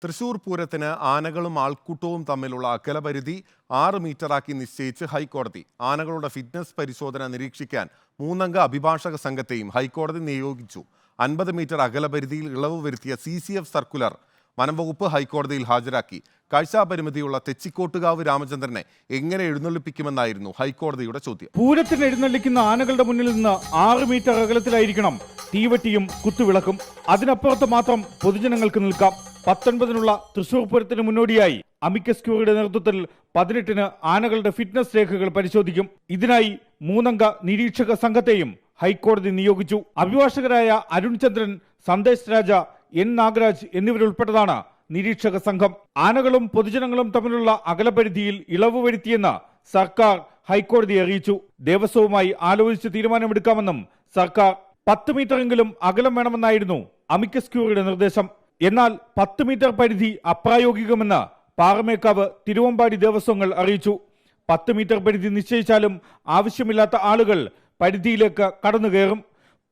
തൃശൂർ പൂരത്തിന് ആനകളും ആൾക്കൂട്ടവും തമ്മിലുള്ള അകലപരിധി 6 മീറ്ററാക്കി നിശ്ചയിച്ച് ഹൈക്കോടതി. ആനകളുടെ ഫിറ്റ്നസ് പരിശോധന നിരീക്ഷിക്കാൻ 3 അംഗ അഭിഭാഷക സംഘത്തെയും ഹൈക്കോടതി നിയോഗിച്ചു. 50 മീറ്റർ അകലപരിധിയിൽ ഇളവ് വരുത്തിയ CCF സർക്കുലർ വനംവകുപ്പ് ഹൈക്കോടതിയിൽ ഹാജരാക്കി. കാഴ്ചാപരിമിതിയുള്ള തെച്ചിക്കോട്ടുകാവ് രാമചന്ദ്രനെ എങ്ങനെ എഴുന്നള്ളിപ്പിക്കുമെന്നായിരുന്നു ഹൈക്കോടതിയുടെ ചോദ്യം. പൂരത്തിന് എഴുന്നള്ളിക്കുന്ന ആനകളുടെ മുന്നിൽ നിന്ന് 6 മീറ്റർ അകലത്തിലായിരിക്കണം തീവട്ടിയും കുത്തുവിളക്കും. അതിനപ്പുറത്ത് മാത്രം പൊതുജനങ്ങൾക്ക് നിൽക്കാം. 19-നുള്ള തൃശൂർ പൂരത്തിന് മുന്നോടിയായി അമിക്കസ് ക്യൂറിയുടെ നേതൃത്വത്തിൽ 18-ന് ആനകളുടെ ഫിറ്റ്നസ് രേഖകൾ പരിശോധിക്കും. ഇതിനായി 3 അംഗ നിരീക്ഷക സംഘത്തെയും ഹൈക്കോടതി നിയോഗിച്ചു. അഭിഭാഷകരായ അരുൺ ചന്ദ്രൻ, സന്ദേശ് രാജ, N നാഗരാജ് എന്നിവരുൾപ്പെട്ടതാണ് നിരീക്ഷക സംഘം. ആനകളും പൊതുജനങ്ങളും തമ്മിലുള്ള അകലപരിധിയിൽ ഇളവ് വരുത്തിയെന്ന് സർക്കാർ ഹൈക്കോടതിയെ അറിയിച്ചു. ദേവസ്വവുമായി ആലോചിച്ച് തീരുമാനമെടുക്കാമെന്നും സർക്കാർ 10 മീറ്ററെങ്കിലും അകലം വേണമെന്നായിരുന്നു അമിക്കസ് ക്യൂറിയുടെ നിർദ്ദേശം. എന്നാൽ 10 മീറ്റർ പരിധി അപ്രായോഗികമെന്ന് പാറമേക്കാവ്, തിരുവമ്പാടി ദേവസ്വങ്ങൾ അറിയിച്ചു. 10 മീറ്റർ പരിധി നിശ്ചയിച്ചാലും ആവശ്യമില്ലാത്ത ആളുകൾ പരിധിയിലേക്ക് കടന്നുകയറും.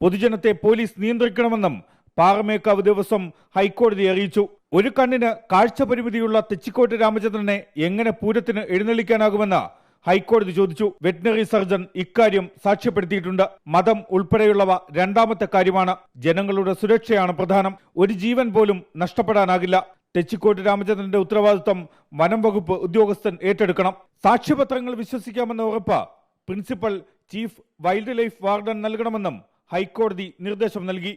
പൊതുജനത്തെ പോലീസ് നിയന്ത്രിക്കണമെന്നും പാറമേക്കാവ് ദേവസ്വം ഹൈക്കോടതിയെ അറിയിച്ചു. ഒരു കണ്ണിന് കാഴ്ച പരിമിതിയുള്ള തെച്ചിക്കോട്ട് രാമചന്ദ്രനെ എങ്ങനെ പൂരത്തിന് എഴുന്നള്ളിക്കാനാകുമെന്ന് ഹൈക്കോടതി ചോദിച്ചു. വെറ്റിനറി സർജൻ ഇക്കാര്യം സാക്ഷ്യപ്പെടുത്തിയിട്ടുണ്ട്. മതം ഉൾപ്പെടെയുള്ളവ രണ്ടാമത്തെ കാര്യമാണ്. ജനങ്ങളുടെ സുരക്ഷയാണ് പ്രധാനം. ഒരു ജീവൻ പോലും നഷ്ടപ്പെടാനാകില്ല. തെച്ചിക്കോട്ട് രാമചന്ദ്രന്റെ ഉത്തരവാദിത്വം വനം വകുപ്പ് ഉദ്യോഗസ്ഥൻ ഏറ്റെടുക്കണം. സാക്ഷ്യപത്രങ്ങൾ വിശ്വസിക്കാമെന്ന ഉറപ്പ് principal chief wild life warden നൽകണമെന്നും ഹൈക്കോടതി നിർദ്ദേശം നൽകി.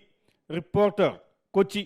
റിപ്പോർട്ടർ, കൊച്ചി.